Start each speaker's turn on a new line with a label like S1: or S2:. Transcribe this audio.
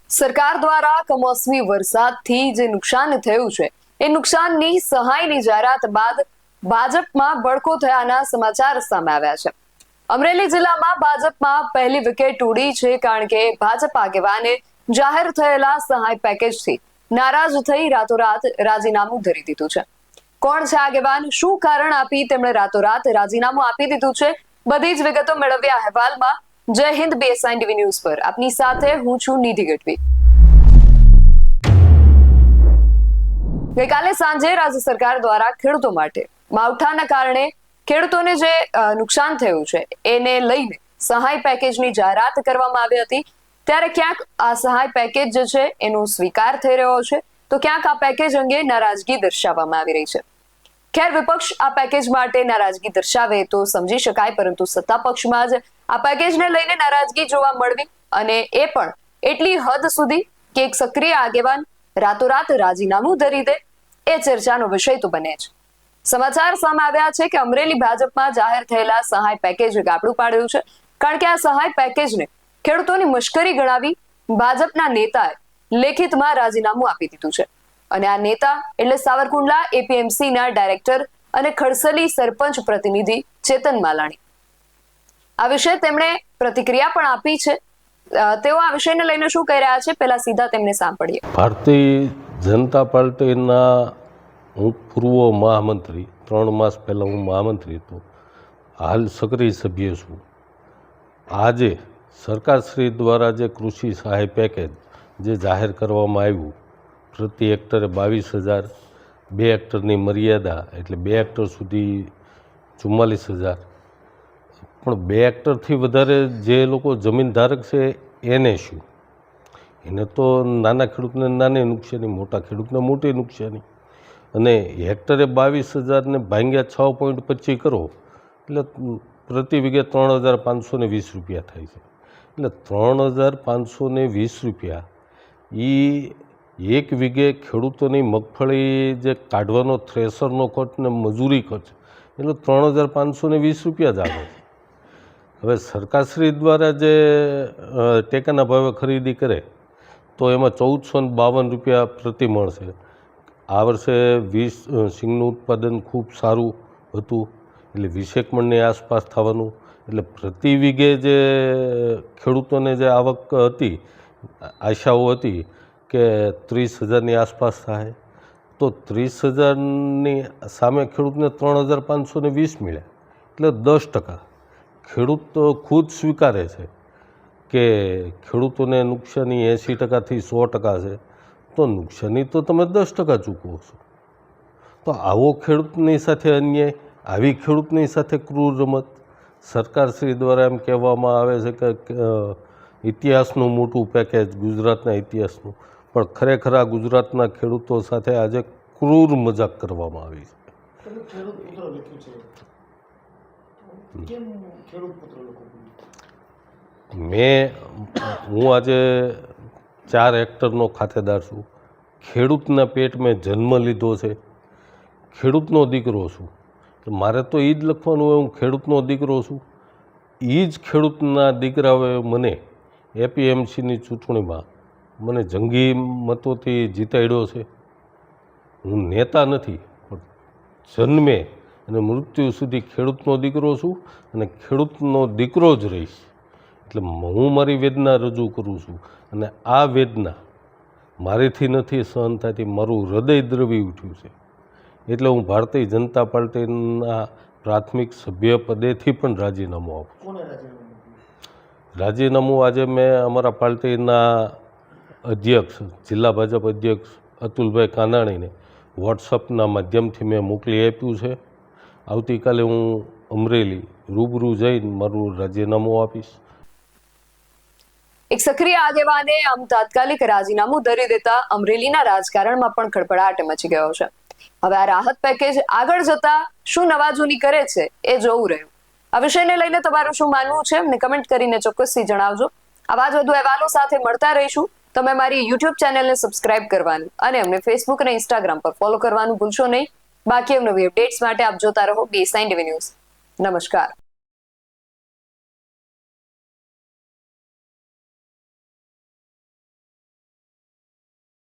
S1: સરકાર દ્વારા કમોસમી વરસાદથી જે નુકસાન થયું છે એ નુકસાનની સહાયની જાહેરાત બાદ ભાજપમાં બળકો થયાના સમાચાર સામે આવ્યા છે। અમરેલી જિલ્લામાં ભાજપમાં પહેલી વિકેટ ઉડી છે, કારણ કે ભાજપ આગેવાને જાહેર થયેલા સહાય પેકેજથી નારાજ થઈ રાતોરાત રાજીનામું ધરી દીધું છે। કોણ છે આગેવાન, શું કારણ આપી તેમણે રાતોરાત રાજીનામું આપી દીધું છે, બધી જ વિગતો મેળવ્યા અહેવાલમાં। જય હિન્દ, BSN TV ન્યૂઝ પર આપની સાથે હું છું નિધિ ગઢવી। ગઈકાલે સાંજે રાજ્ય સરકાર દ્વારા ખેડૂતો માટે માવઠાના કારણે ખેડૂતોને જે નુકસાન થયું છે એને લઈને સહાય પેકેજની જાહેરાત કરવામાં આવી હતી। ત્યારે ક્યાંક આ સહાય પેકેજ જે છે એનો સ્વીકાર થઈ રહ્યો છે, તો ક્યાંક આ પેકેજ અંગે નારાજગી દર્શાવવામાં આવી રહી છે। ખેર, વિપક્ષ આ પેકેજ માટે નારાજગી દર્શાવે તો સમજી શકાય, પરંતુ સત્તા પક્ષમાં જ આ પેકેજને લઈને નારાજગી જોવા મળવી, અને એ પણ એટલી હદ સુધી કે એક સક્રિય આગેવાન રાતોરાત રાજીનામું ધરી દે, એ ચર્ચાનો વિષય તો બને છે। સમાચાર સામે આવ્યા છે કે અમરેલી ભાજપમાં જાહેર થયેલા સહાય પેકેજે ગાબડું પાડ્યું છે, કારણ કે આ સહાય પેકેજને ખેડૂતોની મશ્કરી ગણાવી ભાજપના નેતાએ લેખિતમાં રાજીનામું આપી દીધું છે। અને આ નેતા એટલે સાવરકુંડલા APMCના ડાયરેક્ટર અને ખડસલી સરપંચ પ્રતિનિધિ ચેતન માલાણી। આ વિશે તેમણે પ્રતિક્રિયા પણ આપી છે। તેઓ આ વિષયને લઈને શું કહી રહ્યા છે, પહેલા સીધા તેમને સાંભળીએ।
S2: ભારતીય જનતા પાર્ટીના હું પૂર્વ મહામંત્રી, 3 માસ પહેલાં હું મહામંત્રી હતો, હાલ સક્રિય સભ્ય છું। આજે સરકારશ્રી દ્વારા જે કૃષિ સહાય પેકેજ જે જાહેર કરવામાં આવ્યું, પ્રતિ હેક્ટરે 22,000, 2 હેક્ટરની મર્યાદા એટલે 2 હેક્ટર સુધી 44,000, પણ 2 હેક્ટરથી વધારે જે લોકો જમીન ધારક છે એને શું? એને તો નાના ખેડૂતને નાની નુકસાની, મોટા ખેડૂતને મોટી નુકસાની। અને હેક્ટરે 22,000 ને ભાંગ્યા 6.25 કરો એટલે પ્રતિ વીઘે 3,520 રૂપિયા થાય છે। એટલે 3,520 રૂપિયા એ એક વીઘે ખેડૂતોની મગફળી જે કાઢવાનો થ્રેસરનો ખર્ચ ને મજૂરી ખર્ચ, એટલે 3,520 રૂપિયા જ આવે છે। હવે સરકારશ્રી દ્વારા જે ટેકાના ભાવે ખરીદી કરે તો એમાં 1,452 રૂપિયા પ્રતિ મણ છે। આ વર્ષે સિંગનું ઉત્પાદન ખૂબ સારું હતું, એટલે 20 મણની આસપાસ થવાનું, એટલે પ્રતિ વીઘે જે ખેડૂતોને જે આવક હતી, આશાઓ હતી કે 30,000ની આસપાસ થાય, તો 30,000ની સામે ખેડૂતને 3,520 મળ્યા, એટલે 10%। ખેડૂત ખુદ સ્વીકારે છે કે ખેડૂતોને નુકસાની 80%થી 100% છે, તો નુકસાની તો તમે 10% ચૂકવો છો। તો આવો ખેડૂતની સાથે અન્યાય, આવી ખેડૂતની સાથે ક્રૂર રમત। સરકારશ્રી દ્વારા એમ કહેવામાં આવે છે કે ઇતિહાસનું મોટું પેકેજ, ગુજરાતના ઇતિહાસનું, પણ ખરેખર આ ગુજરાતના ખેડૂતો સાથે આજે ક્રૂર મજાક કરવામાં આવી છે। હું આજે 4 હેક્ટરનો ખાતેદાર છું। ખેડૂતના પેટ મેં જન્મ લીધો છે, ખેડૂતનો દીકરો છું, તો મારે તો એ જ લખવાનું હોય હું ખેડૂતનો દીકરો છું। એ જ ખેડૂતના દીકરાઓએ મને APMCની ચૂંટણીમાં મને જંગી મતોથી જીતાડ્યો છે। હું નેતા નથી, પણ જન્મે અને મૃત્યુ સુધી ખેડૂતનો દીકરો છું, અને ખેડૂતનો દીકરો જ રહીશ। એટલે હું મારી વેદના રજૂ કરું છું, અને આ વેદના મારીથી નથી સહન થતી, મારું હૃદય દ્રવી ઉઠ્યું છે। એટલે હું ભારતીય જનતા પાર્ટીના પ્રાથમિક સભ્ય પદેથી પણ રાજીનામું આપું છું। રાજીનામું આજે મેં અમારા પાર્ટીના અધ્યક્ષ, જિલ્લા ભાજપ અધ્યક્ષ અતુલભાઈ કાનાણીને વોટ્સઅપના માધ્યમથી મેં મોકલી આપ્યું છે। આવતીકાલે હું અમરેલી રૂબરૂ જઈને મારું રાજીનામું આપીશ।
S1: એક સક્રિય આગેવાને આમ તાત્કાલિક રાજીનામું ધરી દેતા અમરેલીના રાજકારણમાં પણ ખળભળાટ મચી ગયો છે। હવે આ રાહત પેકેજ આગળ જતા શું નવાજૂની કરે છે એ જોવું રહ્યું। આ વિષયને લઈને તમારું શું માનવું છે અમને કમેન્ટ કરીને ચોક્કસથી જણાવજો। આવા જ વધુ અહેવાલો સાથે મળતા રહીશું। તમે મારી YouTube ચેનલને સબસ્ક્રાઇબ કરવાનું અને અમને Facebook અને Instagram પર ફોલો કરવાનું ભૂલશો નહીં। બાકી નવી અપડેટ્સ માટે આપ જોતા રહો BSN TV ન્યૂઝ। નમસ્કાર।